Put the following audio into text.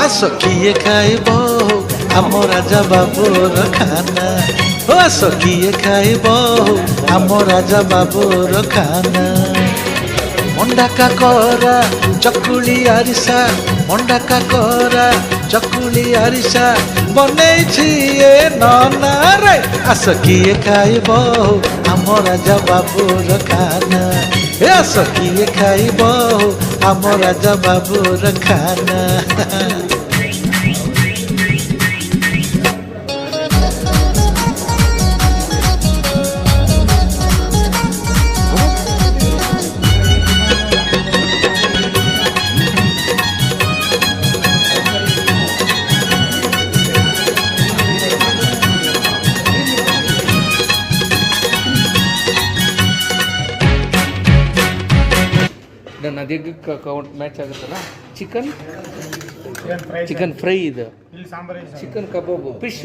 ଆସ କିଏ ଖାଇବ ଆମ ରାଜା ବାବୁର ଖାନା, ଆସ କିଏ ଖାଇବ ଆମ ରାଜା ବାବୁର ଖାନା। ମଣ୍ଡା କାକରା ଚକୁଳି ଆରିସା, ମଣ୍ଡା କାକରା ଚକୁଳି ଆରିସା ବନେଇଛି ଏ ନନା ରେ। ଆସ କିଏ ଖାଇବ ଆମ ରାଜା ବାବୁର ଖାନା, ଆସ କିଏ ଖାଇବ ଆମ ରାଜା ବାବୁର ଖାନା। ನದಿಗೆ ಕೌಂಟ್ ಮ್ಯಾಚ್ ಆಗುತ್ತಲ್ಲ. ಚಿಕನ್ ಫ್ರೈ ಇದು, ಚಿಕನ್ ಕಬಾಬು, ಫಿಶ್